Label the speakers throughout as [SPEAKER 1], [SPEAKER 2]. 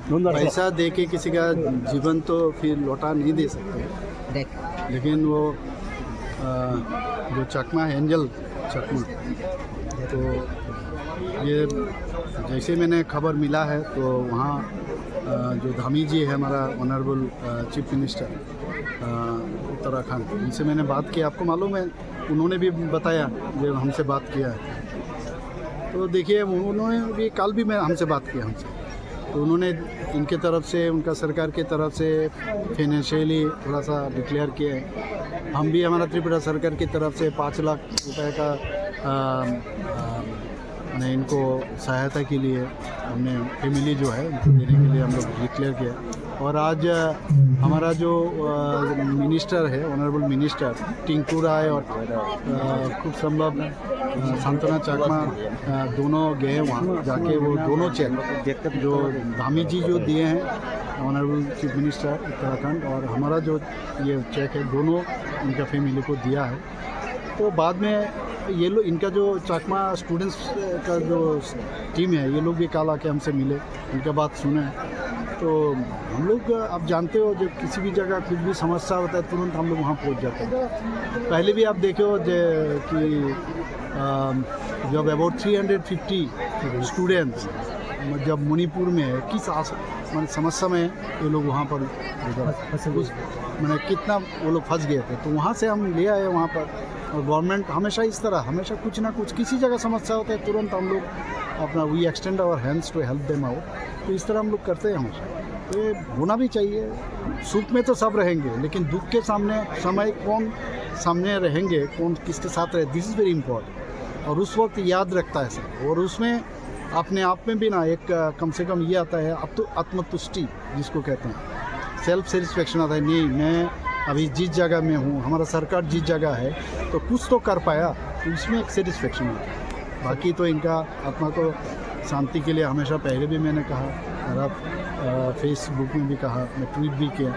[SPEAKER 1] पैसा दे के किसी का जीवन तो फिर लौटा नहीं दे सकते, लेकिन वो जो चकमा है, एंजल चकमा, तो ये जैसे मैंने खबर मिला है तो वहाँ जो धामी जी है हमारा ऑनरेबल चीफ मिनिस्टर उत्तराखंड, उनसे मैंने बात की। आपको मालूम है, उन्होंने भी बताया जब हमसे बात किया है, तो देखिए उन्होंने भी कल भी मैं हमसे बात किया हमसे, तो उन्होंने इनके तरफ से, उनका सरकार की तरफ से फाइनेंशियली थोड़ा सा डिक्लेयर किया है। हम भी हमारा त्रिपुरा सरकार की तरफ से 5 लाख रुपए का ने इनको सहायता के लिए हमने फैमिली जो है उनको देने के लिए हम लोग डिक्लेयर किया। और आज हमारा जो मिनिस्टर है, ऑनरेबल मिनिस्टर टिंकू राय और खूब संभव सांत्वना चकमा दोनों गए वहाँ जाके, वो दोनों चेक जो धामी जी जो दिए हैं ऑनरेबल चीफ मिनिस्टर उत्तराखंड, और हमारा जो ये चेक है, दोनों इनका फैमिली को दिया है। तो बाद में ये लोग, इनका जो चकमा स्टूडेंट्स का जो टीम है, ये लोग भी कल आके हमसे मिले, उनका बात सुने। तो हम लोग, आप जानते हो, जब किसी भी जगह कुछ भी समस्या होता है तुरंत हम लोग वहाँ पहुँच जाते हैं। पहले भी आप देखे हो कि जब अबाउट 350 स्टूडेंट्स जब मणिपुर में किस समस्या में ये लोग वहाँ पर मैंने कितना वो लोग फंस गए थे, तो वहाँ से हम ले आए वहाँ पर। और गवर्नमेंट हमेशा इस तरह, हमेशा कुछ ना कुछ, किसी जगह समस्या होता है तुरंत हम लोग अपना we extend our hands to help them out. तो इस तरह हम लोग करते हैं हमेशा, तो ये होना भी चाहिए। सुख में तो सब रहेंगे, लेकिन दुख के सामने समय कौन सामने रहेंगे, कौन किसके साथ रहे, दिस इज़ वेरी इंपॉर्टेंट। और उस वक्त याद रखता है सब। और उसमें अपने आप में भी ना एक कम से कम ये आता है आत्मतुष्टि जिसको कहते हैं, सेल्फ सेटिस्फेक्शन आता है। नहीं, मैं अभी जिस जगह में हूँ, हमारा सरकार जिस जगह है, तो कुछ तो कर पाया, तो इसमें एक सेटिस्फेक्शन आता है। बाकी तो इनका आत्मा को शांति के लिए हमेशा, पहले भी मैंने कहा और अब फेसबुक में भी कहा, मैं ट्वीट भी किया,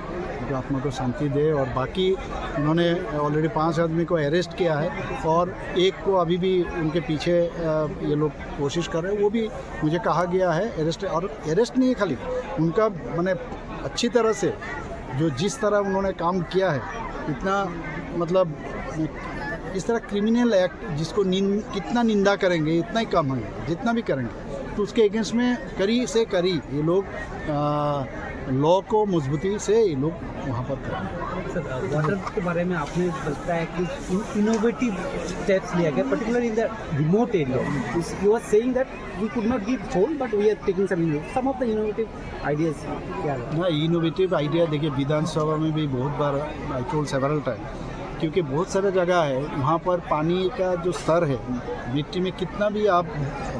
[SPEAKER 1] तो आत्मा को शांति दे। और बाकी उन्होंने ऑलरेडी 5 आदमी को अरेस्ट किया है और एक को अभी भी उनके पीछे ये लोग कोशिश कर रहे हैं, वो भी मुझे कहा गया है अरेस्ट। और अरेस्ट नहीं है खाली, उनका मैंने अच्छी तरह से जो जिस तरह उन्होंने काम किया है, इतना मतलब इस तरह क्रिमिनल एक्ट जिसको कितना निंदा करेंगे इतना ही कम है, जितना भी करेंगे तो उसके अगेंस्ट में करी से करी ये लोग लॉ को मजबूती से ये लोग वहाँ पर करें।
[SPEAKER 2] सर, वाटर के बारे में आपने बताया कि इनोवेटिव स्टेप्स लिया गया, particular in the remote area. You are saying that we could not give phone but we are taking some of the innovative ideas. क्या
[SPEAKER 1] ना इनोवेटिव आइडिया, देखिए विधानसभा में भी बहुत बार आई टोल्ड सेवरल टाइम, क्योंकि बहुत सारे जगह है वहाँ पर पानी का जो स्तर है मिट्टी में, कितना भी आप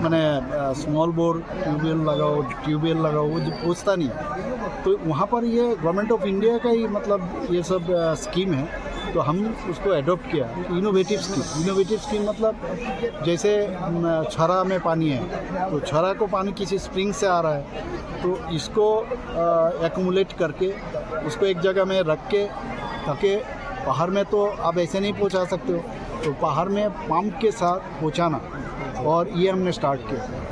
[SPEAKER 1] मैंने स्मॉल बोर ट्यूबवेल लगाओ वो जो पहुँचता नहीं है। तो वहाँ पर ये गवर्नमेंट ऑफ इंडिया का ही मतलब ये सब स्कीम है, तो हम उसको एडॉप्ट किया। इनोवेटिव स्कीम मतलब जैसे छरा में पानी है, तो छरा को पानी किसी स्प्रिंग से आ रहा है, तो इसको एक्यूमुलेट करके उसको एक जगह में रख के, ताकि पहाड़ में तो आप ऐसे नहीं पहुंचा सकते हो, तो पहाड़ में पंप के साथ पहुंचाना, और ये हमने स्टार्ट किया।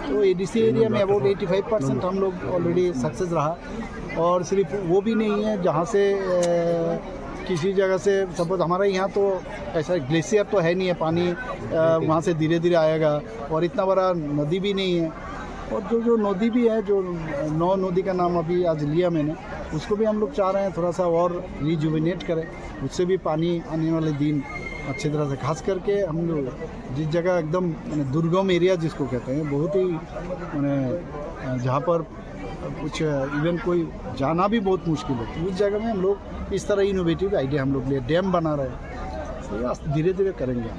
[SPEAKER 1] तो एडीसी एरिया में अबाउट 85% हम लोग ऑलरेडी सक्सेस रहा। और सिर्फ वो भी नहीं है, जहाँ से किसी जगह से सपोज हमारे यहाँ तो ऐसा ग्लेशियर तो है नहीं है, पानी वहाँ से धीरे धीरे आएगा, और इतना बड़ा नदी भी नहीं है। और जो नदी भी है, जो 9 नदी का नाम अभी आज लिया मैंने, उसको भी हम लोग चाह रहे हैं थोड़ा सा और रिजुविनेट करें, उससे भी पानी आने वाले दिन अच्छी तरह से। खास करके हम लोग जिस जगह एकदम दुर्गम एरिया जिसको कहते हैं, बहुत ही जहाँ पर कुछ इवन कोई जाना भी बहुत मुश्किल है, तो उस जगह में हम लोग इस तरह इनोवेटिव आइडिया हम लोग लिए डैम बना रहे हैं, तो धीरे धीरे करेंगे।